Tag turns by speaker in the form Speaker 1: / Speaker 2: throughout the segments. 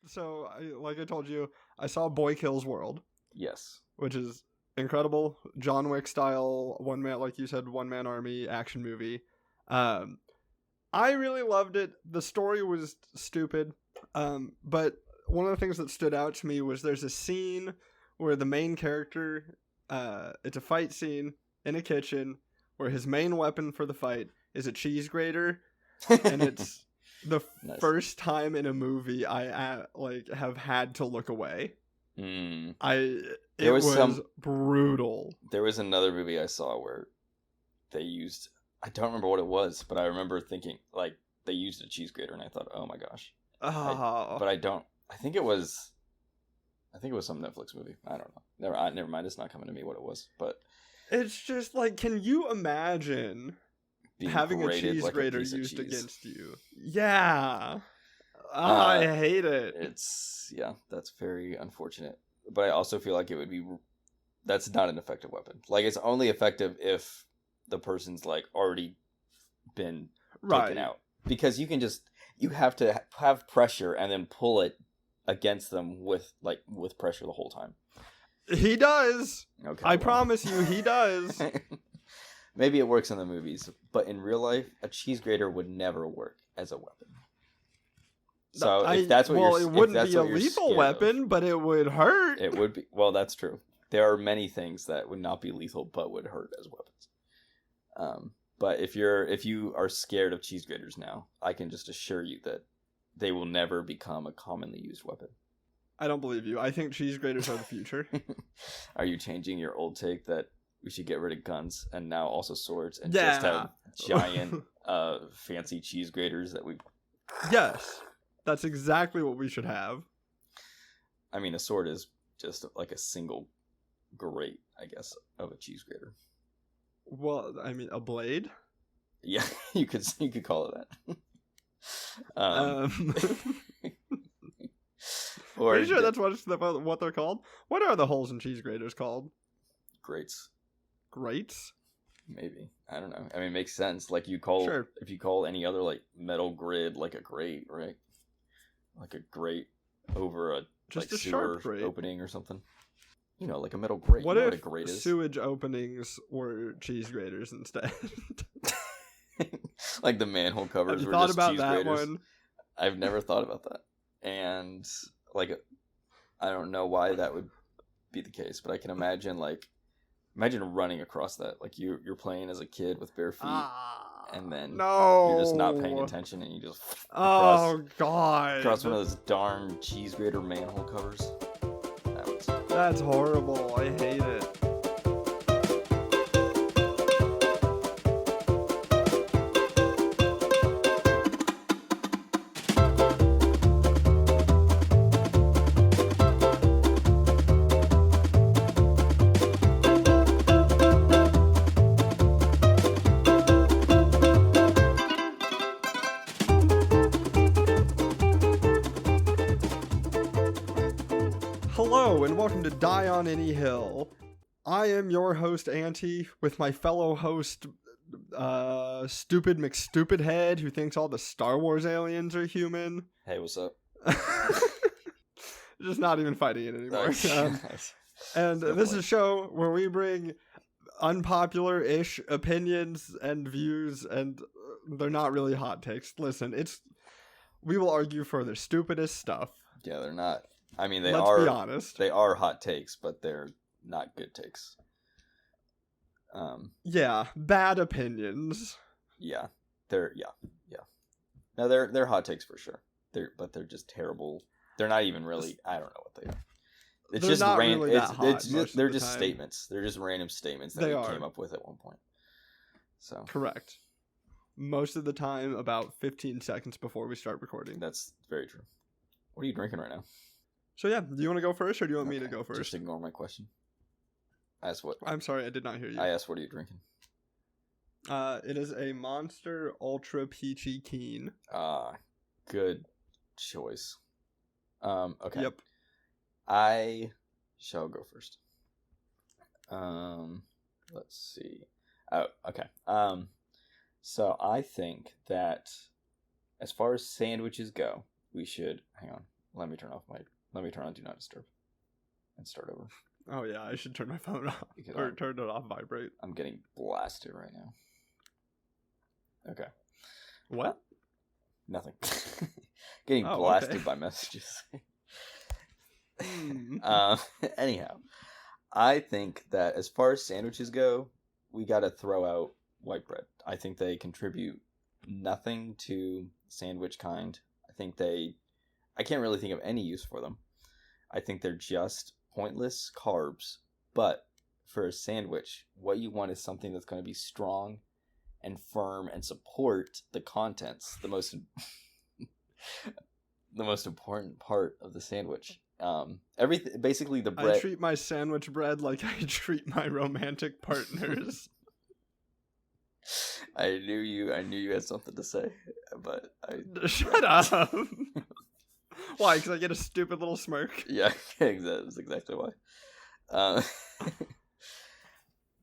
Speaker 1: So, like I told you, I saw Boy Kills World,
Speaker 2: Yes.
Speaker 1: which is incredible. John Wick style, one man, like you said, one man army action movie. Um, I really loved it. The story was stupid, but one of the things that stood out to me was there's a scene where the main character, it's a fight scene in a kitchen where his main weapon for the fight is a cheese grater, and it's the
Speaker 2: Nice.
Speaker 1: first time in a movie I like have had to look away.
Speaker 2: Mm.
Speaker 1: It was brutal.
Speaker 2: There was another movie I saw where they used, I don't remember what it was, but I remember thinking, like, they used a cheese grater, and I thought, oh my gosh. But I think it was some Netflix movie. I don't know. Never mind. It's not coming to me what it was, but
Speaker 1: it's just like, can you imagine having a cheese like grater used against you? Yeah. I hate it.
Speaker 2: That's very unfortunate. But I also feel like that's not an effective weapon. Like, it's only effective if the person's like already been taken out, because you have to have pressure and then pull it against them with pressure the whole time.
Speaker 1: He does. Okay, I promise you, he does.
Speaker 2: Maybe it works in the movies, but in real life, a cheese grater would never work as a weapon. So if that's what
Speaker 1: it wouldn't be a lethal weapon, but it would hurt.
Speaker 2: It would be. Well, that's true. There are many things that would not be lethal but would hurt as weapons. But if you are scared of cheese graters now, I can just assure you that they will never become a commonly used weapon.
Speaker 1: I don't believe you. I think cheese graters are the future.
Speaker 2: Are you changing your old take that we should get rid of guns and now also swords and just have giant fancy cheese graters that we...
Speaker 1: Yes. That's exactly what we should have.
Speaker 2: I mean, a sword is just like a single grate, I guess, of a cheese grater.
Speaker 1: Well, I mean, a blade?
Speaker 2: Yeah, you could call it that.
Speaker 1: Pretty sure that's what they're called. What are the holes in cheese graters called?
Speaker 2: Grates.
Speaker 1: Grates?
Speaker 2: Maybe. I don't know. I mean, it makes sense. Like, if you call any other like metal grid like a grate, right? Like a grate over a
Speaker 1: just
Speaker 2: like
Speaker 1: a
Speaker 2: sewer
Speaker 1: sharp grate.
Speaker 2: Opening or something. You know, like a metal grate.
Speaker 1: What if
Speaker 2: a grate is?
Speaker 1: Sewage openings were cheese graters instead?
Speaker 2: Like the manhole covers were just cheese graters. One? I've never thought about that. And like, I don't know why that would be the case, but I can imagine running across that. Like you're playing as a kid with bare feet, and then you're just not paying attention, and you just cross one of those darn cheese grater manhole covers.
Speaker 1: That's horrible. I hate it. Hello and welcome to Die on Any Hill. I am your host, Auntie, with my fellow host, Stupid McStupidhead, who thinks all the Star Wars aliens are human.
Speaker 2: Hey, what's up?
Speaker 1: Just not even fighting it anymore. And this is a show where we bring unpopular-ish opinions and views, and they're not really hot takes. Listen, we will argue for the stupidest stuff.
Speaker 2: Yeah, they're not. I mean,
Speaker 1: Let's be honest.
Speaker 2: They are hot takes, but they're not good takes.
Speaker 1: Yeah, bad opinions.
Speaker 2: Yeah, they're. No, they're hot takes for sure. They're just terrible. They're not even really. I don't know what they are. It's
Speaker 1: they're
Speaker 2: just
Speaker 1: not
Speaker 2: random.
Speaker 1: Really that hot
Speaker 2: They're just statements. They're just random statements that we came up with at one point. So
Speaker 1: correct. Most of the time, about 15 seconds before we start recording.
Speaker 2: That's very true. What are you drinking right now?
Speaker 1: So yeah, do you want to go first, or do you want me to go first?
Speaker 2: Just ignore my question. I asked what.
Speaker 1: I'm sorry, I did not hear you.
Speaker 2: I asked, what are you drinking?
Speaker 1: It is a Monster Ultra Peachy Keen.
Speaker 2: Good choice. Okay.
Speaker 1: Yep.
Speaker 2: I shall go first. Let's see. Oh, okay. So I think that as far as sandwiches go, we should hang on. Let me turn on Do Not Disturb and start over.
Speaker 1: Oh yeah, I should turn my phone off or turn it off vibrate.
Speaker 2: I'm getting blasted right now. Okay.
Speaker 1: What?
Speaker 2: Nothing. Getting blasted by messages. Anyhow, I think that as far as sandwiches go, we got to throw out white bread. I think they contribute nothing to sandwich kind. I can't really think of any use for them. I think they're just pointless carbs. But for a sandwich, what you want is something that's going to be strong and firm and support the contents, the most important part of the sandwich. Everything, basically the bread.
Speaker 1: I treat my sandwich bread like I treat my romantic partners.
Speaker 2: I knew you had something to say, but
Speaker 1: shut up. Why? Because I get a stupid little smirk.
Speaker 2: Yeah, that's exactly why.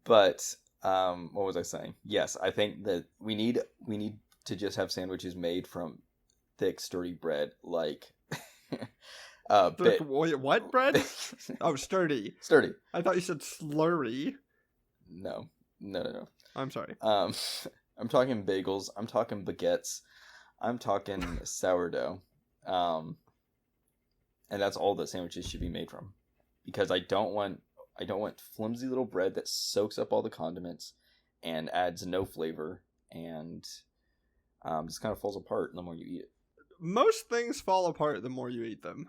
Speaker 2: But what was I saying? Yes, I think that we need to just have sandwiches made from thick, sturdy bread, like
Speaker 1: what bread? Oh, sturdy.
Speaker 2: Sturdy.
Speaker 1: I thought you said slurry.
Speaker 2: No.
Speaker 1: I'm sorry.
Speaker 2: I'm talking bagels. I'm talking baguettes. I'm talking sourdough. And that's all that sandwiches should be made from, because I don't want flimsy little bread that soaks up all the condiments and adds no flavor and just kind of falls apart the more you eat it.
Speaker 1: Most things fall apart the more you eat them.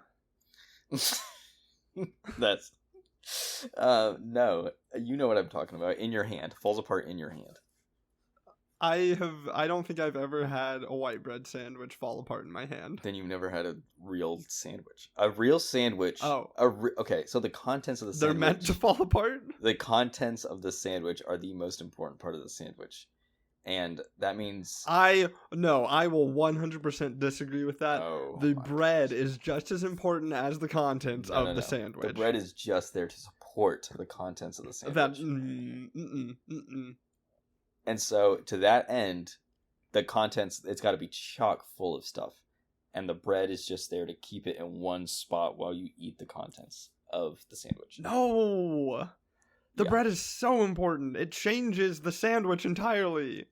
Speaker 2: That's no, you know what I'm talking about. In your hand, falls apart in your hand.
Speaker 1: I don't think I've ever had a white bread sandwich fall apart in my hand.
Speaker 2: Then you've never had a real sandwich. A real sandwich.
Speaker 1: Oh.
Speaker 2: Okay, so the contents of the sandwich.
Speaker 1: They're meant to fall apart?
Speaker 2: The contents of the sandwich are the most important part of the sandwich. And that means...
Speaker 1: I will 100% disagree with that.
Speaker 2: Oh,
Speaker 1: the bread is just as important as the contents of the sandwich.
Speaker 2: The bread is just there to support the contents of the sandwich. And so, to that end, the contents, it's got to be chock full of stuff. And the bread is just there to keep it in one spot while you eat the contents of the sandwich.
Speaker 1: No! The bread is so important. It changes the sandwich entirely.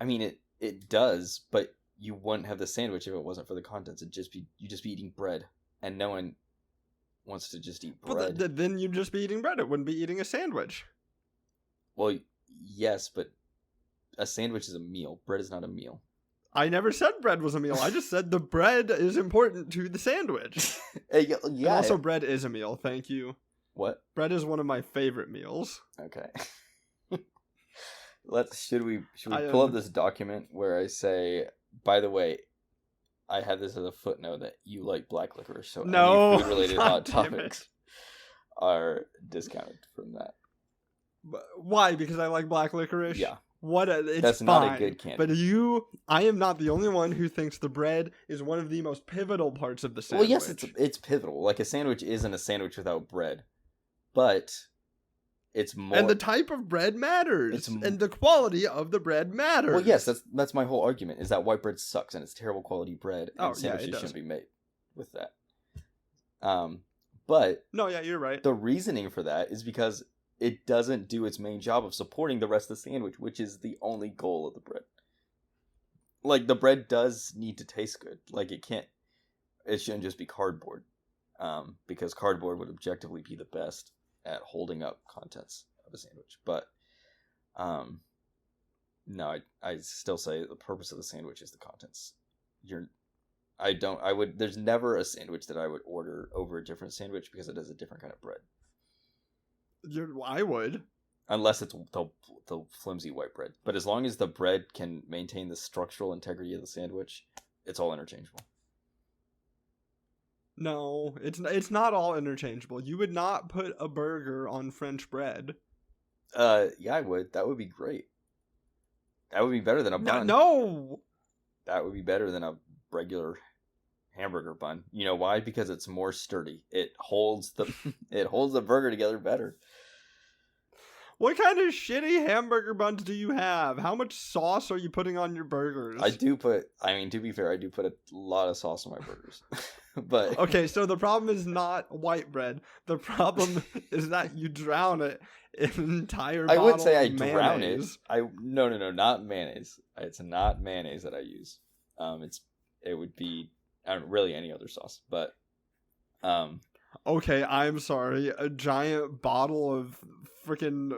Speaker 2: I mean, it does, but you wouldn't have the sandwich if it wasn't for the contents. You'd just be eating bread. And no one wants to just eat bread.
Speaker 1: But then you'd just be eating bread. It wouldn't be eating a sandwich.
Speaker 2: Well, yes, but... a sandwich is a meal. Bread is not a meal.
Speaker 1: I never said bread was a meal. I just said the bread is important to the sandwich.
Speaker 2: Yeah.
Speaker 1: And also, bread is a meal. Thank you.
Speaker 2: What?
Speaker 1: Bread is one of my favorite meals.
Speaker 2: Okay. Should we pull up this document where I say, by the way, I have this as a footnote that you like black licorice, so any food-related hot topics are discounted from that.
Speaker 1: Why? Because I like black licorice?
Speaker 2: Yeah.
Speaker 1: That's
Speaker 2: fine, not a good candy.
Speaker 1: But I am not the only one who thinks the bread is one of the most pivotal parts of the sandwich.
Speaker 2: Well, yes, it's pivotal. Like, a sandwich isn't a sandwich without bread, but it's more.
Speaker 1: And the type of bread matters, and the quality of the bread matters.
Speaker 2: Well, yes, that's my whole argument, is that white bread sucks and it's terrible quality bread, and sandwiches shouldn't be made with that. But
Speaker 1: no, yeah, you're right.
Speaker 2: The reasoning for that is because it doesn't do its main job of supporting the rest of the sandwich, which is the only goal of the bread. Like, the bread does need to taste good. Like, it shouldn't just be cardboard. Because cardboard would objectively be the best at holding up contents of a sandwich. But, no, I still say the purpose of the sandwich is the contents. There's never a sandwich that I would order over a different sandwich because it is a different kind of bread.
Speaker 1: I would.
Speaker 2: Unless it's the flimsy white bread. But as long as the bread can maintain the structural integrity of the sandwich, it's all interchangeable.
Speaker 1: No, it's not all interchangeable. You would not put a burger on French bread.
Speaker 2: Yeah, I would. That would be great. That would be better than a bun.
Speaker 1: No!
Speaker 2: That would be better than a regular hamburger bun. You know why? Because it's more sturdy. It holds the burger together better.
Speaker 1: What kind of shitty hamburger buns do you have? How much sauce are you putting on your burgers?
Speaker 2: To be fair, I do put a lot of sauce on my burgers. But
Speaker 1: okay, so the problem is not white bread. The problem is that you drown it in an entire bottle.
Speaker 2: I wouldn't say I
Speaker 1: of
Speaker 2: drown it.
Speaker 1: mayonnaise.
Speaker 2: No, not mayonnaise. It's not mayonnaise that I use. It would be really any other sauce, but
Speaker 1: okay, I'm sorry. A giant bottle of freaking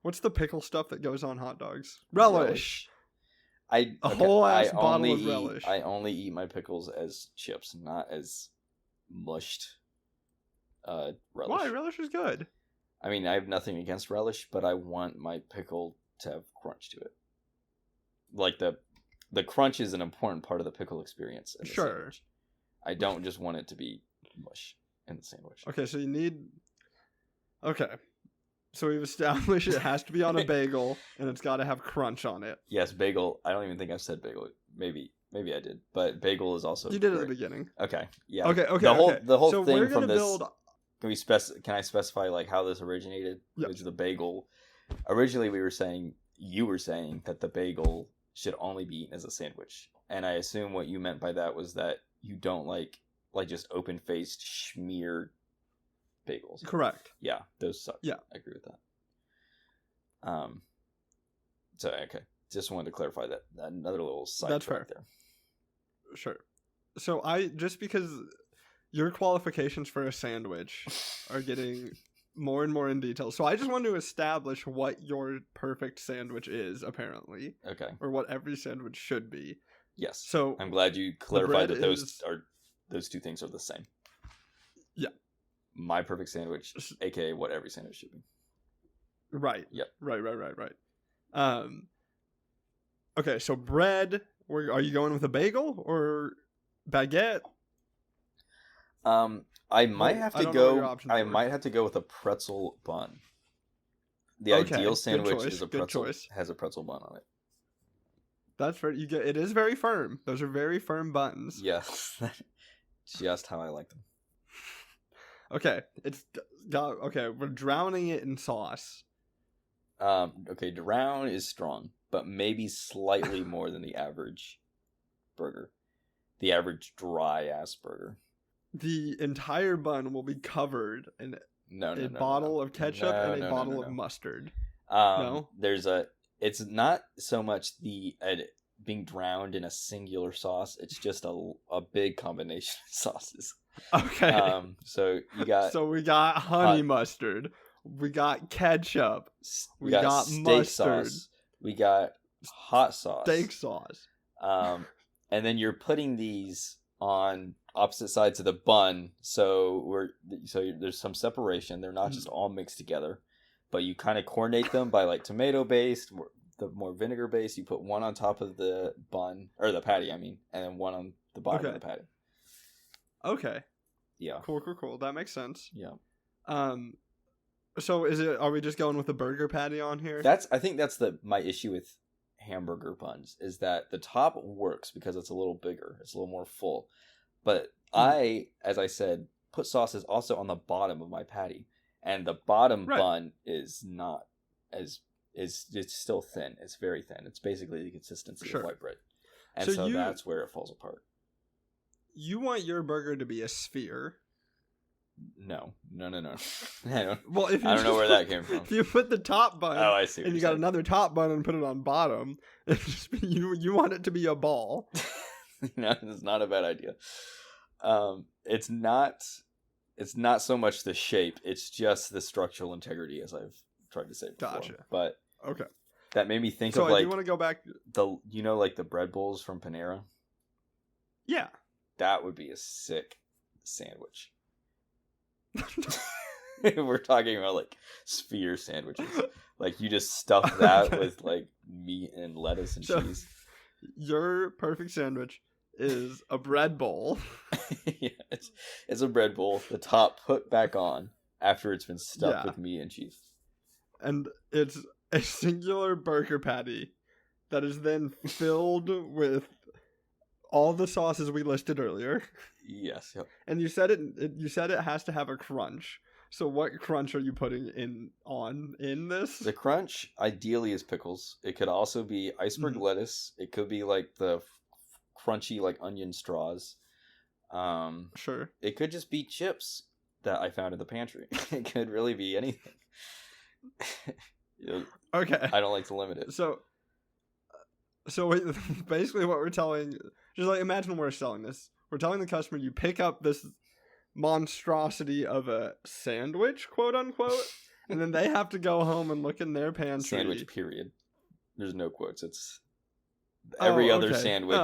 Speaker 1: what's the pickle stuff that goes on hot dogs? Relish. Whole ass bottle of relish.
Speaker 2: I only eat my pickles as chips, not as mushed relish.
Speaker 1: Why? Relish is good.
Speaker 2: I mean, I have nothing against relish, but I want my pickle to have crunch to it. Like the crunch is an important part of the pickle experience.
Speaker 1: Sure.
Speaker 2: Sandwich. I don't just want it to be mush in the sandwich.
Speaker 1: Okay, so you need... Okay. So we've established it has to be on a bagel, and it's got to have crunch on it.
Speaker 2: Yes, bagel. I don't even think I've said bagel. Maybe I did. But bagel is also...
Speaker 1: You did
Speaker 2: great.
Speaker 1: at the beginning.
Speaker 2: Okay, yeah.
Speaker 1: Okay.
Speaker 2: The whole
Speaker 1: so
Speaker 2: thing from this... Can I specify like how this originated?
Speaker 1: Yep.
Speaker 2: It was the bagel. Originally, you were saying that the bagel should only be eaten as a sandwich. And I assume what you meant by that was that you don't like just open-faced schmear bagels.
Speaker 1: Correct.
Speaker 2: Yeah, those suck.
Speaker 1: Yeah.
Speaker 2: I agree with that. So, okay. Just wanted to clarify that. Another little side
Speaker 1: That's
Speaker 2: track
Speaker 1: fair.
Speaker 2: there.
Speaker 1: Sure. So just because your qualifications for a sandwich are getting more and more in detail. So I just want to establish what your perfect sandwich is, apparently.
Speaker 2: Okay.
Speaker 1: Or what every sandwich should be.
Speaker 2: Yes.
Speaker 1: So
Speaker 2: I'm glad you clarified that those two things are the same.
Speaker 1: Yeah.
Speaker 2: My perfect sandwich, aka what every sandwich should be.
Speaker 1: Right.
Speaker 2: Yep.
Speaker 1: Right. Okay, so bread. Are you going with a bagel or baguette?
Speaker 2: I might have to go. I might have to go with a pretzel bun. The ideal sandwich is a pretzel has a pretzel bun on it.
Speaker 1: That's fair. It is very firm. Those are very firm buns.
Speaker 2: Yes, just how I like them.
Speaker 1: Okay, we're drowning it in sauce.
Speaker 2: Okay, drown is strong, but maybe slightly more than the average burger. The average dry ass burger.
Speaker 1: The entire bun will be covered in a bottle of ketchup and a bottle of mustard. No?
Speaker 2: It's not so much the being drowned in a singular sauce. It's just a big combination of sauces.
Speaker 1: Okay.
Speaker 2: So we got
Speaker 1: honey mustard. We got ketchup. We got
Speaker 2: steak
Speaker 1: mustard.
Speaker 2: Sauce. We got hot sauce.
Speaker 1: Steak sauce.
Speaker 2: And then you're putting these on opposite sides of the bun, so there's some separation. They're not just all mixed together, but you kind of coordinate them by like tomato based, the more vinegar based. You put one on top of the bun or the patty, and then one on the bottom of the patty.
Speaker 1: Okay.
Speaker 2: Yeah.
Speaker 1: Cool. That makes sense.
Speaker 2: Yeah.
Speaker 1: So are we just going with the burger patty on here?
Speaker 2: I think that's my issue with hamburger buns is that the top works because it's a little bigger, it's a little more full, but as I said, put sauces also on the bottom of my patty, and the bottom bun is not it's still thin. It's very thin. It's basically the consistency of white bread, and so that's where it falls apart. You
Speaker 1: want your burger to be a sphere?
Speaker 2: No. I don't
Speaker 1: know
Speaker 2: where that came from.
Speaker 1: If you put the top bun,
Speaker 2: I see,
Speaker 1: and you got another top bun and put it on bottom, you want it to be a ball.
Speaker 2: No, it's not a bad idea. It's not so much the shape; it's just the structural integrity, as I've tried to say before.
Speaker 1: Gotcha.
Speaker 2: But
Speaker 1: okay,
Speaker 2: that made me think
Speaker 1: of
Speaker 2: like.
Speaker 1: So I do want to go back.
Speaker 2: Like the bread bowls from Panera.
Speaker 1: Yeah,
Speaker 2: that would be a sick sandwich. We're talking about like sphere sandwiches. Like you just stuff that with like meat and lettuce and cheese.
Speaker 1: Your perfect sandwich is a bread bowl.
Speaker 2: Yeah, it's a bread bowl. The top put back on after it's been stuffed with meat and cheese.
Speaker 1: And it's a singular burger patty that is then filled with all the sauces we listed earlier.
Speaker 2: Yes. Yep.
Speaker 1: And you said it has to have a crunch. So what crunch are you putting in this?
Speaker 2: The crunch ideally is pickles. It could also be iceberg lettuce. It could be like the crunchy like onion straws.
Speaker 1: Sure.
Speaker 2: It could just be chips that I found in the pantry. It could really be anything.
Speaker 1: Okay.
Speaker 2: I don't like to limit it.
Speaker 1: So basically what we're telling, just like imagine we're selling this. We're telling the customer you pick up this monstrosity of a sandwich, quote unquote, and then they have to go home and look in their pantry.
Speaker 2: Sandwich, period. There's no quotes. It's every other sandwich.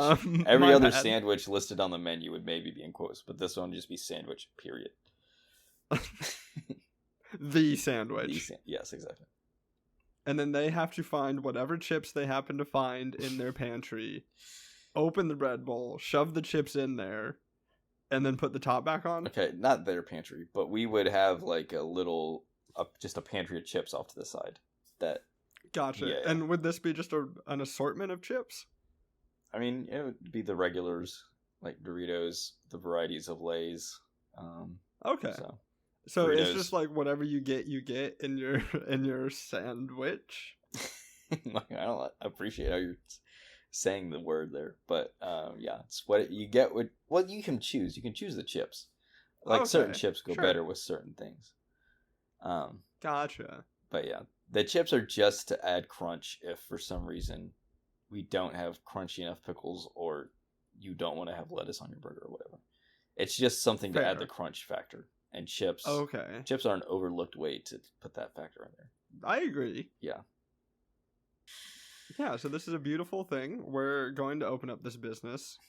Speaker 2: Every other sandwich listed on the menu would maybe be in quotes, but this one would just be sandwich, period.
Speaker 1: The sandwich.
Speaker 2: Yes, exactly.
Speaker 1: And then they have to find whatever chips they happen to find in their pantry, open the bread bowl, shove the chips in there, and then put the top back on?
Speaker 2: Okay, not their pantry, but we would have like a little, just a pantry of chips off to the side. That.
Speaker 1: Gotcha. Yeah. And would this be just an assortment of chips?
Speaker 2: I mean, it would be the regulars, like Doritos, the varieties of Lay's.
Speaker 1: Okay. So Doritos. It's just like whatever you get in your sandwich.
Speaker 2: I don't appreciate how you're saying the word there, but yeah, it's what you get. Well, you can choose. You can choose the chips. Like certain chips go better with certain things.
Speaker 1: Gotcha.
Speaker 2: But yeah, the chips are just to add crunch if for some reason we don't have crunchy enough pickles, or you don't want to have lettuce on your burger or whatever. It's just something to add the crunch factor. And chips.
Speaker 1: Okay.
Speaker 2: Chips are an overlooked way to put that factor in there.
Speaker 1: I agree.
Speaker 2: Yeah.
Speaker 1: Yeah, so this is a beautiful thing. We're going to open up this business.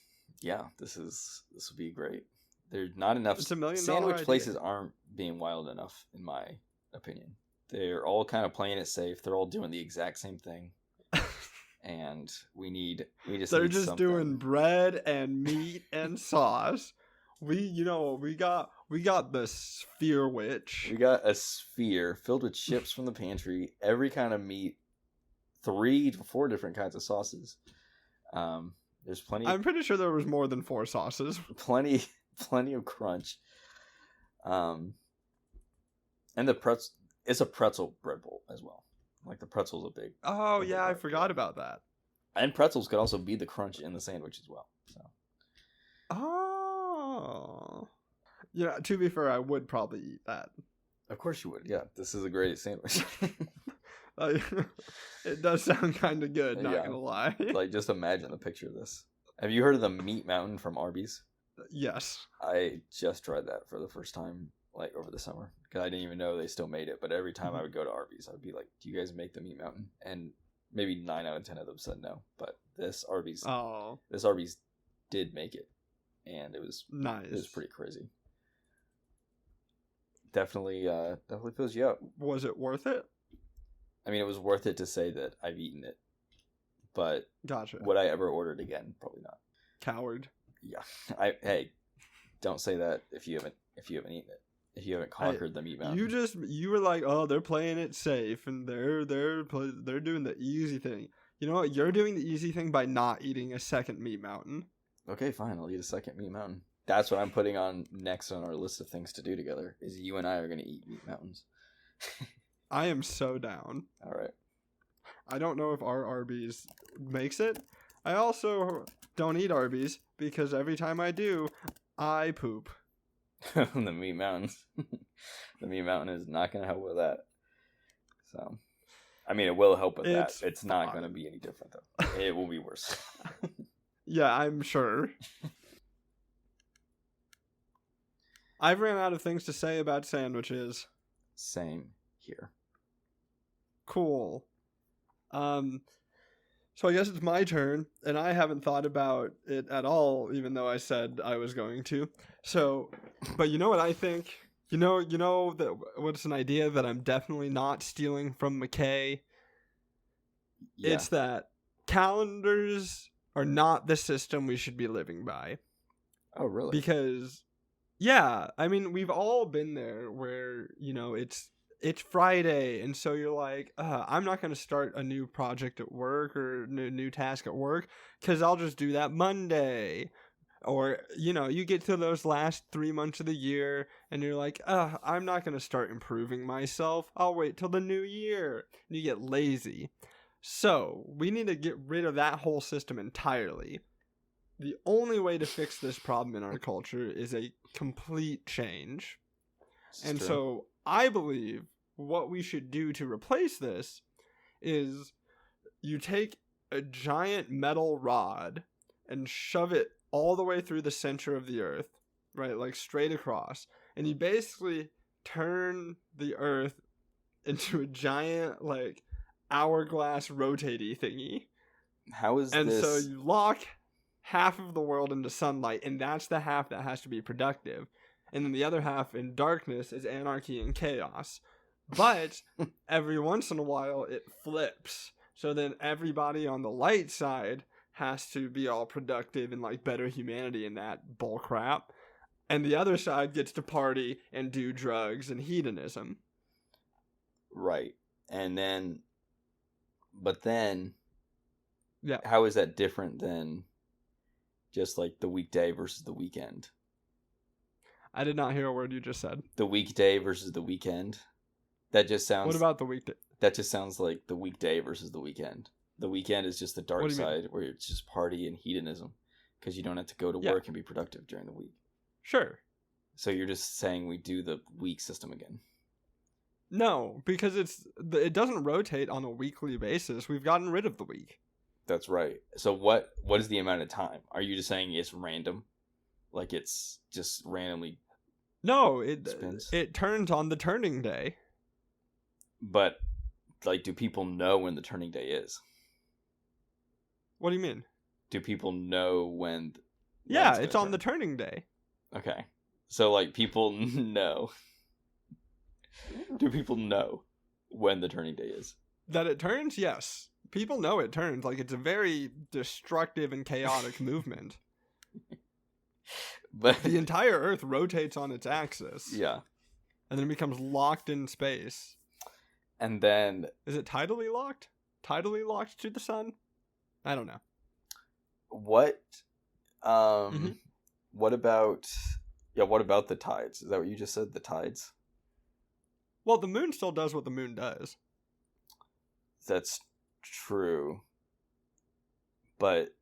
Speaker 2: Yeah, this will be great. There's not enough.
Speaker 1: It's $1 million
Speaker 2: sandwich places aren't being wild enough, in my opinion. They're all kind of playing it safe. They're all doing the exact same thing. And they're just something.
Speaker 1: Doing bread and meat and sauce. We got the sphere witch.
Speaker 2: We got a sphere filled with chips from the pantry, every kind of meat, 3 to 4 different kinds of sauces. There's plenty.
Speaker 1: I'm pretty sure there was more than 4 sauces.
Speaker 2: Plenty of crunch. And the pretzel. It's a pretzel bread bowl as well. Like the pretzel's a big.
Speaker 1: Oh yeah, I forgot about that.
Speaker 2: And pretzels could also be the crunch in the sandwich as well. So.
Speaker 1: Oh. Yeah, to be fair, I would probably eat that.
Speaker 2: Of course you would. Yeah, this is a great sandwich.
Speaker 1: It does sound kind of good, not gonna lie.
Speaker 2: Like, just imagine the picture of this. Have you heard of the Meat Mountain from Arby's?
Speaker 1: Yes.
Speaker 2: I just tried that for the first time, like, over the summer. Because I didn't even know they still made it. But every time I would go to Arby's, I would be like, do you guys make the Meat Mountain? And maybe 9 out of 10 of them said no. But this Arby's did make it. And it was nice. It was pretty crazy. Definitely fills you up.
Speaker 1: Was it worth it?
Speaker 2: I mean, it was worth it to say that I've eaten it. But
Speaker 1: gotcha.
Speaker 2: Would I ever order it again? Probably not.
Speaker 1: Coward.
Speaker 2: Yeah. Hey, don't say that if you haven't eaten it. If you haven't conquered the Meat Mountain.
Speaker 1: You were like, oh, they're playing it safe and they're doing the easy thing. You know what? You're doing the easy thing by not eating a second Meat Mountain.
Speaker 2: Okay, fine. I'll eat a second Meat Mountain. That's what I'm putting on next on our list of things to do together. Is you and I are going to eat Meat Mountains.
Speaker 1: I am so down.
Speaker 2: All right.
Speaker 1: I don't know if our Arby's makes it. I also don't eat Arby's because every time I do, I poop.
Speaker 2: The Meat Mountains. The Meat Mountain is not going to help with that. So, I mean, it will help with that. It's not going to be any different, though. It will be worse.
Speaker 1: Yeah, I'm sure. I've ran out of things to say about sandwiches.
Speaker 2: Same here.
Speaker 1: Cool. So I guess it's my turn, and I haven't thought about it at all, even though I said I was going to. So, but you know what I think? You know that what's an idea that I'm definitely not stealing from McKay? Yeah. It's that calendars are not the system we should be living by.
Speaker 2: Oh, really?
Speaker 1: Because, yeah, I mean, we've all been there where, it's Friday, and so you're like, I'm not going to start a new project at work or new task at work because I'll just do that Monday. Or, you get to those last 3 months of the year and you're like, I'm not going to start improving myself. I'll wait till the new year. And you get lazy. So we need to get rid of that whole system entirely. the only way to fix this problem in our culture is a complete change. And
Speaker 2: true.
Speaker 1: So I believe what we should do to replace this is you take a giant metal rod and shove it all the way through the center of the earth, right? Like straight across. And you basically turn the earth into a giant, like, hourglass rotatey thingy.
Speaker 2: How is
Speaker 1: and
Speaker 2: this?
Speaker 1: So you lock half of the world into sunlight, and that's the half that has to be productive. And then the other half in darkness is anarchy and chaos. But every once in a while it flips. So then everybody on the light side has to be all productive and like better humanity and that bull crap. And the other side gets to party and do drugs and hedonism.
Speaker 2: Right. And then, but then,
Speaker 1: yeah,
Speaker 2: how is that different than just like the weekday versus the weekend?
Speaker 1: I did not hear a word you just said.
Speaker 2: The weekday versus the weekend. That just sounds.
Speaker 1: What about the weekday?
Speaker 2: That just sounds like the weekday versus the weekend. The weekend is just the dark side where it's just party and hedonism because you don't have to go to work and be productive during the week.
Speaker 1: Sure.
Speaker 2: So you're just saying we do the week system again.
Speaker 1: No, because it doesn't rotate on a weekly basis. We've gotten rid of the week.
Speaker 2: That's right. So what is the amount of time? Are you just saying it's random? Like it's just randomly
Speaker 1: No,
Speaker 2: spins?
Speaker 1: It turns on the turning day.
Speaker 2: But like, do people know when the turning day is?
Speaker 1: What do you mean?
Speaker 2: Do people know when?
Speaker 1: Yeah, it's on the turning day.
Speaker 2: Okay. So like people know. Do people know when the turning day is?
Speaker 1: That it turns? Yes. People know it turns. Like, it's a very destructive and chaotic movement.
Speaker 2: But
Speaker 1: the entire Earth rotates on its axis.
Speaker 2: Yeah.
Speaker 1: And then it becomes locked in space.
Speaker 2: And then...
Speaker 1: Is it tidally locked? Tidally locked to the sun? I don't know.
Speaker 2: What? What about... Yeah, what about the tides? Is that what you just said? The tides?
Speaker 1: Well, the moon still does what the moon does.
Speaker 2: That's true. But...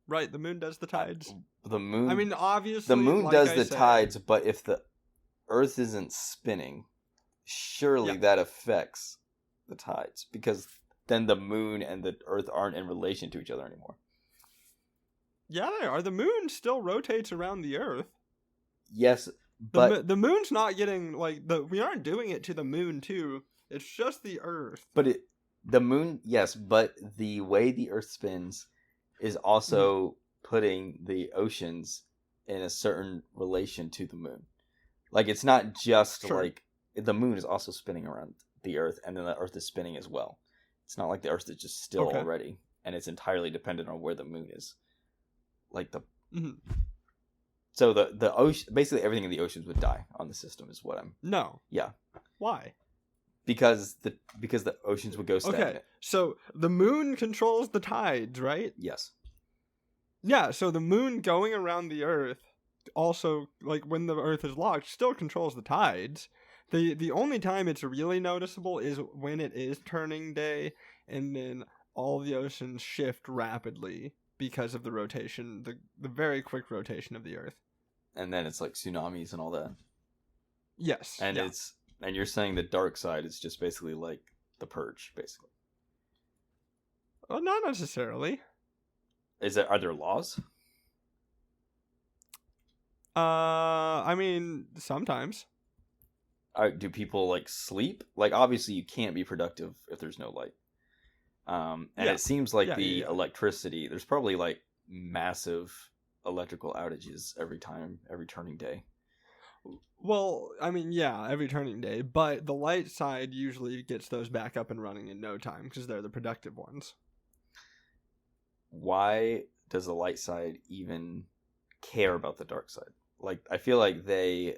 Speaker 1: Right, the moon does the tides.
Speaker 2: The moon...
Speaker 1: I mean, obviously...
Speaker 2: The moon does the tides, but if the Earth isn't spinning, surely that affects the tides. Because then the moon and the Earth aren't in relation to each other anymore.
Speaker 1: Yeah, they are. The moon still rotates around the Earth.
Speaker 2: Yes, but...
Speaker 1: The moon's not getting, like... We aren't doing it to the moon, too. It's just the Earth.
Speaker 2: But the moon, yes, but the way the Earth spins is also putting the oceans in a certain relation to the moon. Like, it's not just like... The moon is also spinning around the Earth, and then the Earth is spinning as well. It's not like the Earth is just still already, and it's entirely dependent on where the moon is. Like the... So the ocean... Basically, everything in the oceans would die on the system is what I'm...
Speaker 1: No.
Speaker 2: Yeah.
Speaker 1: Why?
Speaker 2: Because the oceans would go stagnant.
Speaker 1: Okay, so the moon controls the tides, right?
Speaker 2: Yes.
Speaker 1: Yeah, so the moon going around the Earth also, like, when the Earth is locked, still controls the tides. The only time it's really noticeable is when it is turning day, and then all the oceans shift rapidly because of the rotation, the very quick rotation of the Earth.
Speaker 2: And then it's like tsunamis and all that.
Speaker 1: Yes.
Speaker 2: And and you're saying the dark side is just basically like the purge, basically.
Speaker 1: Well, not necessarily.
Speaker 2: Are there laws?
Speaker 1: I mean, sometimes.
Speaker 2: Do people like sleep? Like, obviously you can't be productive if there's no light. And it seems like electricity, there's probably like massive electrical outages every turning day.
Speaker 1: Well, I mean, yeah, every turning day, but the light side usually gets those back up and running in no time because they're the productive ones.
Speaker 2: Why does the light side even care about the dark side? Like, I feel like they...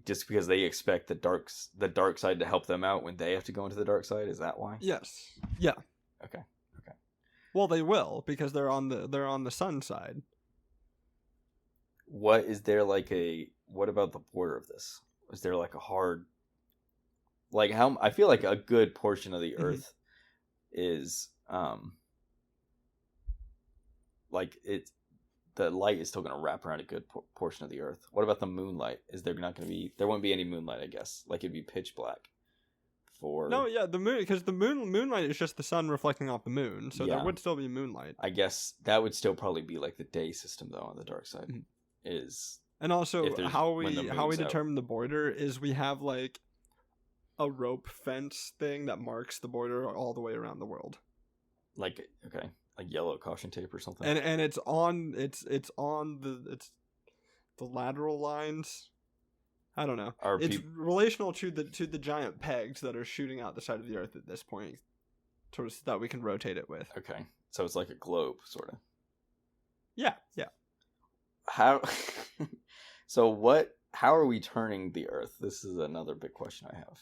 Speaker 2: Just because they expect the dark side to help them out when they have to go into the dark side, is that why?
Speaker 1: Yes. Yeah.
Speaker 2: Okay.
Speaker 1: Well, they will because they're on the sun side.
Speaker 2: What about the border of this? Is there like a hard, like, how I feel like a good portion of the Earth is like the light is still going to wrap around a good portion of the Earth. What about the moonlight? Is there not going to be? There won't be any moonlight, I guess. Like it'd be pitch black.
Speaker 1: No, yeah, the moon, because the moonlight is just the sun reflecting off the moon, so there would still be moonlight.
Speaker 2: I guess that would still probably be like the day system though on the dark side. Is
Speaker 1: and also how we determine the border is we have like a rope fence thing that marks the border all the way around the world. Like
Speaker 2: yellow caution tape or something.
Speaker 1: And it's on the lateral lines. I don't know. It's relational to the giant pegs that are shooting out the side of the Earth at this point, so that we can rotate it with.
Speaker 2: Okay, so it's like a globe, sort of.
Speaker 1: Yeah.
Speaker 2: How? How are we turning the Earth? This is another big question I have.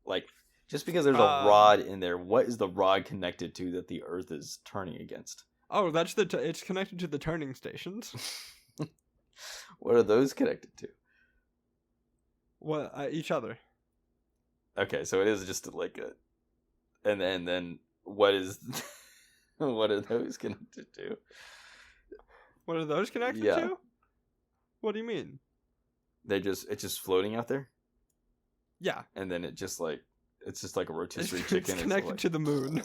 Speaker 2: Like, just because there's a rod in there, what is the rod connected to that the Earth is turning against?
Speaker 1: Oh, that's it's connected to the turning stations.
Speaker 2: What are those connected to?
Speaker 1: Well, each other.
Speaker 2: Okay, so it is just like a, and then what is, what are those connected to?
Speaker 1: What are those connected to? What do you mean?
Speaker 2: It's just floating out there.
Speaker 1: Yeah.
Speaker 2: And then it's just like a rotisserie chicken.
Speaker 1: It's connected to the moon.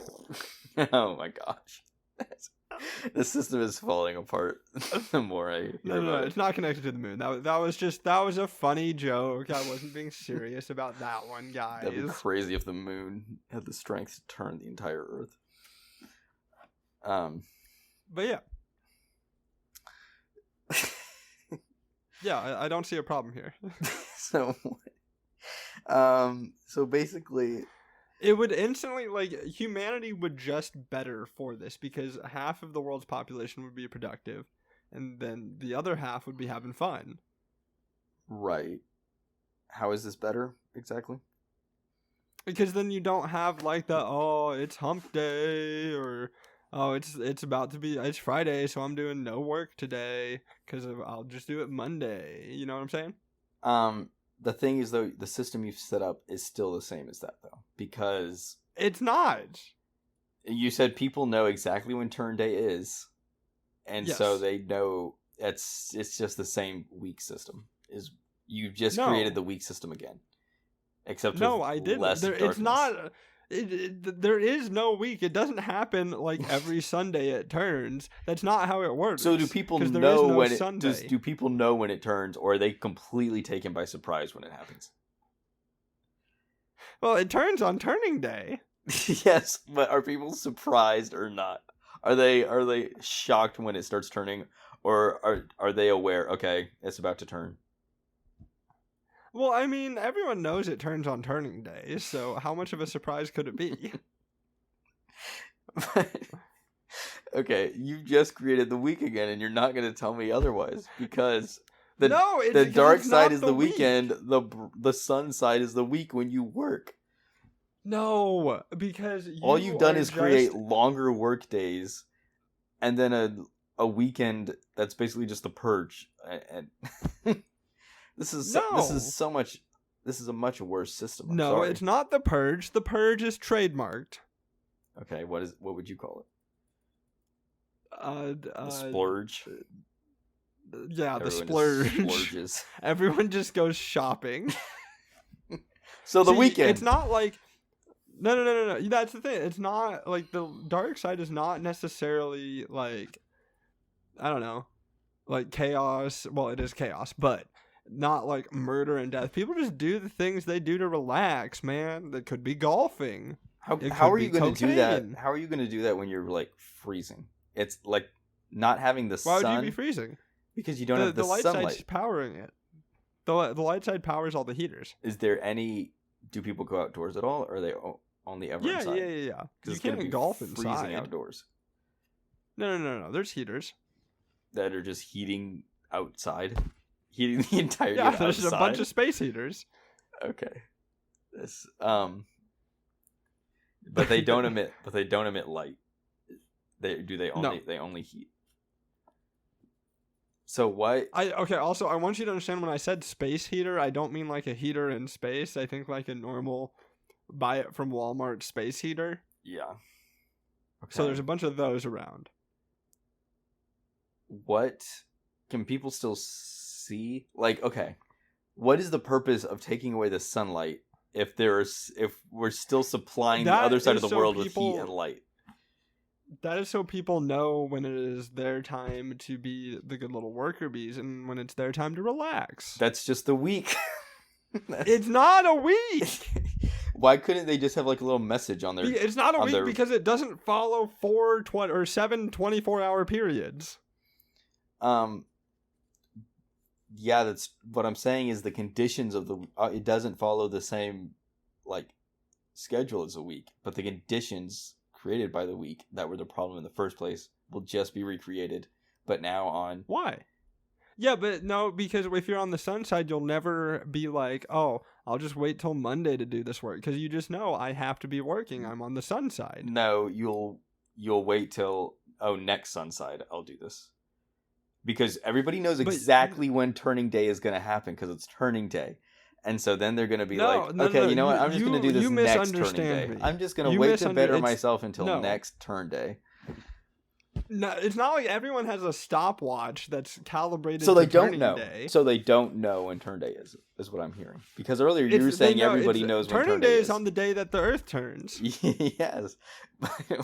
Speaker 2: Oh my gosh. The system is falling apart the more I hear
Speaker 1: No, it's not connected to the moon. That was a funny joke. I wasn't being serious about that one, guys.
Speaker 2: That'd be crazy if the moon had the strength to turn the entire Earth.
Speaker 1: But yeah. Yeah, I don't see a problem here.
Speaker 2: So basically,
Speaker 1: it would instantly, like, humanity would just better for this because half of the world's population would be productive and then the other half would be having fun.
Speaker 2: Right. How is this better exactly?
Speaker 1: Because then you don't have like it's hump day, or it's Friday, so I'm doing no work today because I'll just do it Monday. You know what I'm saying?
Speaker 2: The thing is, though, the system you've set up is still the same as that, though, because
Speaker 1: it's not.
Speaker 2: You said people know exactly when turn day is, and so they know it's just the same week system. You just created the week system again, except I didn't.
Speaker 1: It's not. There is no week. It doesn't happen like every Sunday it turns. That's not how it works.
Speaker 2: So do people know when do people know when it turns, or are they completely taken by surprise when it happens?
Speaker 1: Well, it turns on turning day.
Speaker 2: Yes, but are people surprised or not? Are they shocked when it starts turning, or are they aware? Okay, it's about to turn.
Speaker 1: Well, I mean, everyone knows it turns on turning day, so how much of a surprise could it be?
Speaker 2: Okay, you just created the week again, and you're not going to tell me otherwise, because the dark side is the weekend, the sun side is the week when you work.
Speaker 1: No, because
Speaker 2: all you've done is create longer work days, and then a weekend that's basically just the purge. And This is a much worse system. Sorry.
Speaker 1: It's not the purge. The purge is trademarked.
Speaker 2: Okay, what would you call
Speaker 1: it?
Speaker 2: The splurge.
Speaker 1: Yeah, the splurge.
Speaker 2: Splurges.
Speaker 1: Everyone just goes shopping.
Speaker 2: So the weekend.
Speaker 1: It's not like no. That's the thing. It's not like the dark side is not necessarily like, I don't know, like chaos. Well, it is chaos, but not like murder and death. People just do the things they do to relax, man. That could be golfing.
Speaker 2: How are you going to do that? How are you going to do that when you're like freezing? It's like not having the sun.
Speaker 1: Why would you be freezing?
Speaker 2: Because you don't have the
Speaker 1: light
Speaker 2: sunlight.
Speaker 1: side's powering it. The light side powers all the heaters.
Speaker 2: Is there any? Do people go outdoors at all, or are they only ever inside?
Speaker 1: Yeah. You can't golf inside.
Speaker 2: Outdoors.
Speaker 1: No. There's heaters
Speaker 2: that are just heating outside. Heating the entire unit outside.
Speaker 1: There's a bunch of space heaters.
Speaker 2: Okay. This but they don't emit light. They only heat. So why
Speaker 1: also I want you to understand, when I said space heater, I don't mean like a heater in space. I think like a normal buy it from Walmart space heater.
Speaker 2: Yeah. Okay.
Speaker 1: So there's a bunch of those around.
Speaker 2: what can people still see? Like, okay, what is the purpose of taking away the sunlight if we're still supplying the other side of the world with heat and light?
Speaker 1: That is so people know when it is their time to be the good little worker bees and when it's their time to relax.
Speaker 2: That's just a week.
Speaker 1: It's not a week.
Speaker 2: Why couldn't they just have like a little message on their?
Speaker 1: It's not a week because it doesn't follow 7 24-hour periods.
Speaker 2: Yeah, that's what I'm saying. Is the conditions of it doesn't follow the same like schedule as a week, but the conditions created by the week that were the problem in the first place will just be recreated, but now on...
Speaker 1: Why? Yeah, but no, because if you're on the sun side, you'll never be like, oh, I'll just wait till Monday to do this work, because you just know I have to be working. I'm on the sun side.
Speaker 2: No, you'll wait till, next sun side, I'll do this. Because everybody knows exactly when turning day is going to happen, because it's turning day. And so then they're going to be you know what? I'm just going to do this next turning day. I'm just going to wait to better myself until next turn day.
Speaker 1: No, it's not like everyone has a stopwatch that's calibrated.
Speaker 2: So they don't know. Day. So they don't know when turn day is what I'm hearing. Because earlier you were saying everybody knows when turn day is.
Speaker 1: Turning day is on the day that the Earth turns.
Speaker 2: Yes.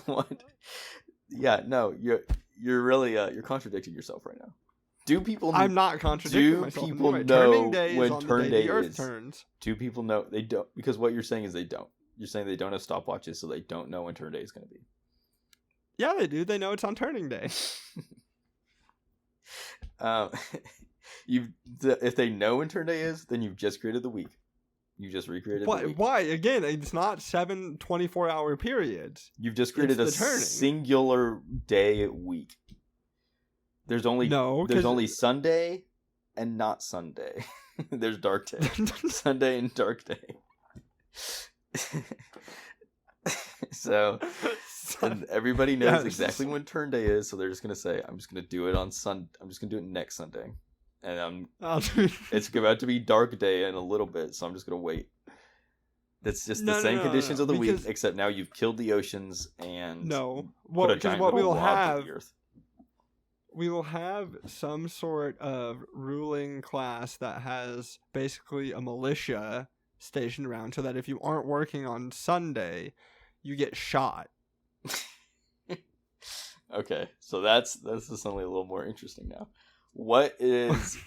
Speaker 2: What? Yeah. No. You're really you're contradicting yourself right now. Do people?
Speaker 1: I'm not contradicting myself.
Speaker 2: Do people know when turn day is?
Speaker 1: Turns.
Speaker 2: Do people know? They don't, because what you're saying is they don't. You're saying they don't have stopwatches, so they don't know when turn day is going to be.
Speaker 1: Yeah, they do. They know it's on turning day.
Speaker 2: If they know when turn day is, then you've just created the week. You just recreated the week.
Speaker 1: Why? Again, it's not 7 24-hour periods.
Speaker 2: You've just created a singular day week. There's only Sunday and not Sunday. There's dark day. Sunday and dark day. So and everybody knows exactly when turn day is, so they're just gonna say, I'm just gonna do it on I'm just gonna do it next Sunday. And it's about to be dark day in a little bit, so I'm just gonna wait. It's just the same conditions of the week, except now you've killed the oceans and put a giant little blob to the earth.
Speaker 1: We will have some sort of ruling class that has basically a militia stationed around, so that if you aren't working on Sunday, you get shot.
Speaker 2: Okay, so that's something a little more interesting now. What is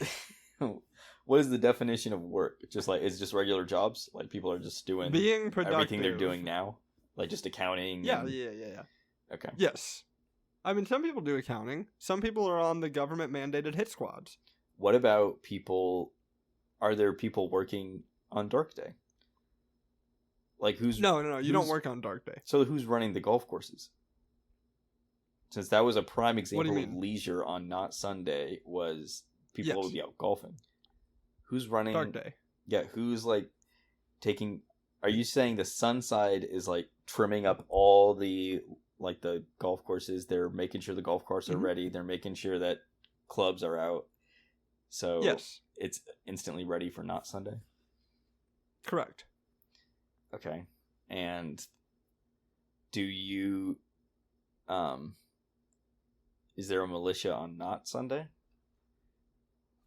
Speaker 2: the definition of work? Just like, it's just regular jobs? Like people are just doing
Speaker 1: being productive.
Speaker 2: Everything they're doing now? Like just accounting?
Speaker 1: Yeah.
Speaker 2: Okay.
Speaker 1: Yes. I mean, some people do accounting. Some people are on the government-mandated hit squads.
Speaker 2: What about people... Are there people working on dark day? Like who's...
Speaker 1: No. You don't work on dark day.
Speaker 2: So who's running the golf courses? Since that was a prime example of leisure on not Sunday, was people would be out golfing. Who's running...
Speaker 1: Dark day.
Speaker 2: Yeah, who's like taking... Are you saying the sun side is like trimming up all the... Like the golf courses, they're making sure the golf courses are ready. They're making sure that clubs are out. So it's instantly ready for not Sunday?
Speaker 1: Correct.
Speaker 2: Okay. And do you... Is there a militia on not Sunday?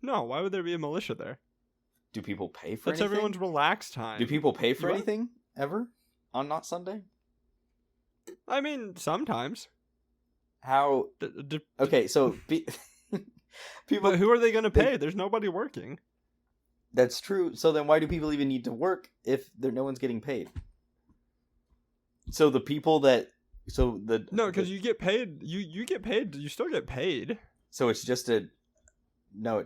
Speaker 1: No, why would there be a militia there?
Speaker 2: Do people pay for anything?
Speaker 1: That's everyone's relaxed time.
Speaker 2: Do people pay for anything ever on not Sunday?
Speaker 1: I mean, sometimes.
Speaker 2: How? Okay, so people.
Speaker 1: But who are they going to pay? There's nobody working.
Speaker 2: That's true. So then, why do people even need to work if no one's getting paid? So the people that. No,
Speaker 1: because you get paid. You get paid. You still get paid.
Speaker 2: So it's just a. No.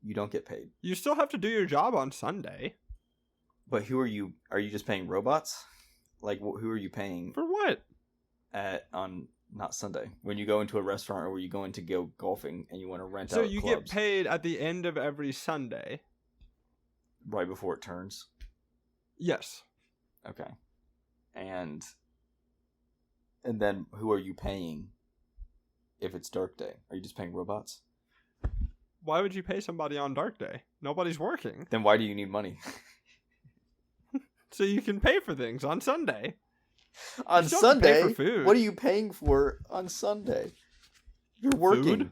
Speaker 2: You don't get paid.
Speaker 1: You still have to do your job on Sunday.
Speaker 2: But who are you? Are you just paying robots? Like, who are you paying?
Speaker 1: For what?
Speaker 2: On not Sunday. When you go into a restaurant or where you go in to go golfing and you want to rent out
Speaker 1: clubs. So you
Speaker 2: get
Speaker 1: paid at the end of every Sunday.
Speaker 2: Right before it turns?
Speaker 1: Yes.
Speaker 2: Okay. And then who are you paying if it's dark day? Are you just paying robots?
Speaker 1: Why would you pay somebody on dark day? Nobody's working.
Speaker 2: Then why do you need money?
Speaker 1: So you can pay for things on Sunday.
Speaker 2: On Sunday? What are you paying for on Sunday? You're working.
Speaker 1: Food?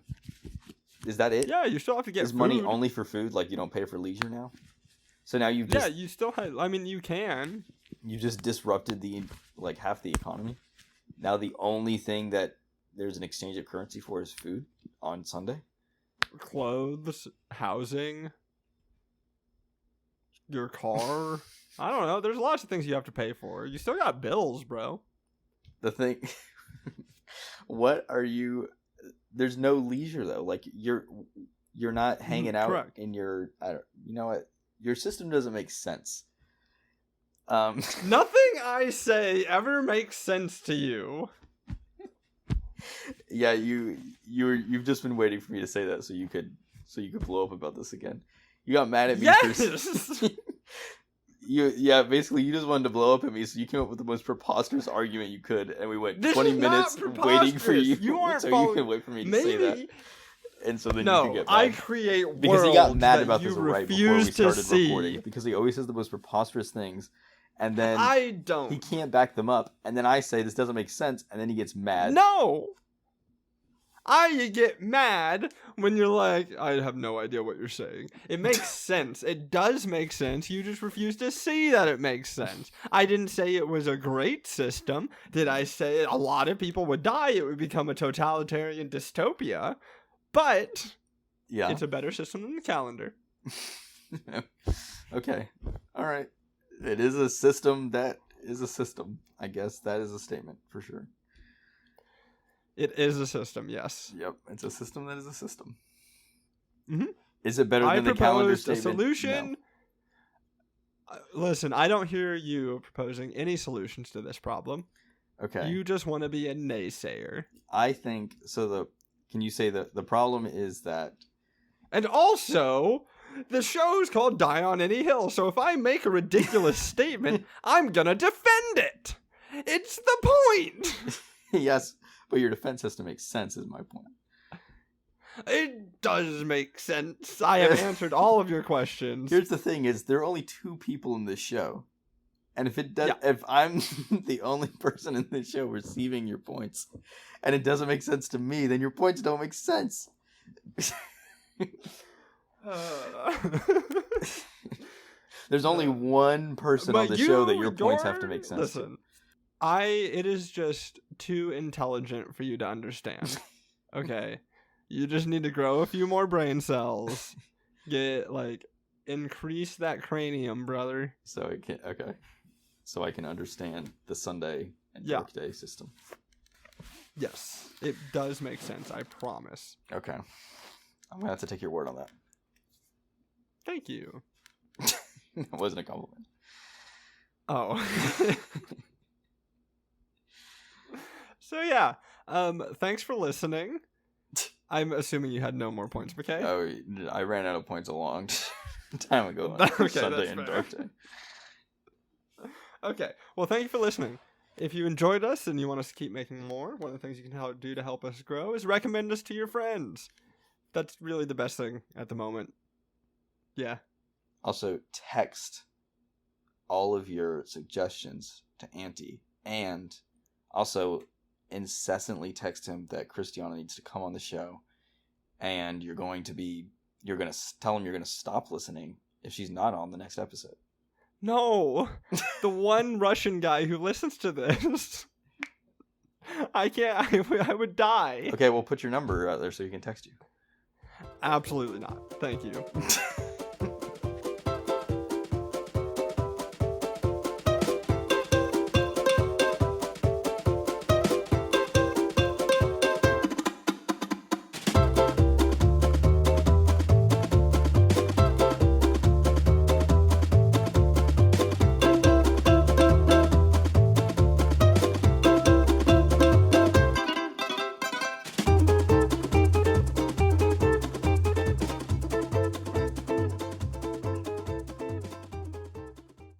Speaker 2: Is that it?
Speaker 1: Yeah, you still have to get
Speaker 2: Is
Speaker 1: food.
Speaker 2: money only for food? Like, you don't pay for leisure now? So now you've just...
Speaker 1: Yeah, you still have... I mean, you can.
Speaker 2: You just disrupted half the economy. Now the only thing that there's an exchange of currency for is food on Sunday?
Speaker 1: Clothes, housing, your car. I don't know. There's lots of things you have to pay for. You still got bills, bro.
Speaker 2: The thing... What are you... There's no leisure, though. Like, you're not hanging out
Speaker 1: correct.
Speaker 2: in your... you know what? Your system doesn't make sense.
Speaker 1: Nothing I say ever makes sense to you.
Speaker 2: Yeah, you've just been waiting for me to say that so you could blow up about this again. You got mad at me.
Speaker 1: Yes.
Speaker 2: Basically you just wanted to blow up at me, so you came up with the most preposterous argument you could, and we went
Speaker 1: This
Speaker 2: 20
Speaker 1: is
Speaker 2: minutes
Speaker 1: not
Speaker 2: waiting for you.
Speaker 1: You aren't
Speaker 2: so
Speaker 1: following...
Speaker 2: you can wait for me to
Speaker 1: Maybe...
Speaker 2: say that. And so then
Speaker 1: no,
Speaker 2: you can get mad.
Speaker 1: I create worlds
Speaker 2: because he got mad
Speaker 1: that
Speaker 2: about
Speaker 1: you
Speaker 2: this right before we
Speaker 1: refuse to
Speaker 2: started
Speaker 1: see.
Speaker 2: recording. Because he always says the most preposterous things, and then
Speaker 1: I don't.
Speaker 2: he can't back them up. And then I say this doesn't make sense, and then he gets mad.
Speaker 1: No. I get mad when you're like, I have no idea what you're saying. It makes sense. It does make sense. You just refuse to see that it makes sense. I didn't say it was a great system. Did I say a lot of people would die? It would become a totalitarian dystopia. But
Speaker 2: yeah,
Speaker 1: it's a better system than the calendar.
Speaker 2: Okay. All right. It is a system that is a system. I guess that is a statement for sure.
Speaker 1: It is a system, yes.
Speaker 2: Yep, it's a system that is a system.
Speaker 1: Mm-hmm.
Speaker 2: Is it better than the calendar statement?
Speaker 1: I proposed a solution. No. Listen, I don't hear you proposing any solutions to this problem.
Speaker 2: Okay.
Speaker 1: You just want to be a naysayer.
Speaker 2: I think so. Can you say that the problem is that? And
Speaker 1: also, the show's called Die on Any Hill, so if I make a ridiculous statement, I'm gonna defend it. It's the point.
Speaker 2: Yes, but your defense has to make sense, is my point.
Speaker 1: It does make sense. I have answered all of your questions.
Speaker 2: Here's the thing: is there are only 2 people in this show, and if it does, if I'm the only person in this show receiving your points, and it doesn't make sense to me, then your points don't make sense. There's only one person on the show that your points have to make sense.
Speaker 1: Listen, it is just too intelligent for you to understand. Okay, you just need to grow a few more brain cells. Increase that cranium, brother.
Speaker 2: So I can understand the Sunday and workday system.
Speaker 1: Yes, it does make sense. I promise.
Speaker 2: Okay, I'm gonna have to take your word on that.
Speaker 1: Thank you.
Speaker 2: That wasn't a compliment.
Speaker 1: Oh. So yeah, thanks for listening. I'm assuming you had no more points, okay?
Speaker 2: Oh, I ran out of points a long time ago.
Speaker 1: Okay,
Speaker 2: Sunday
Speaker 1: that's
Speaker 2: and
Speaker 1: fair.
Speaker 2: Dark Day.
Speaker 1: Okay, well, thank you for listening. If you enjoyed us and you want us to keep making more, one of the things you can do to help us grow is recommend us to your friends. That's really the best thing at the moment. Yeah.
Speaker 2: Also, text all of your suggestions to Auntie, and also incessantly text him that Christiana needs to come on the show, and you're going to tell him you're going to stop listening if she's not on the next episode.
Speaker 1: No, the one Russian guy who listens to this. I can't. I would die.
Speaker 2: Okay, we'll put your number out there so he can text you.
Speaker 1: Absolutely not. Thank you.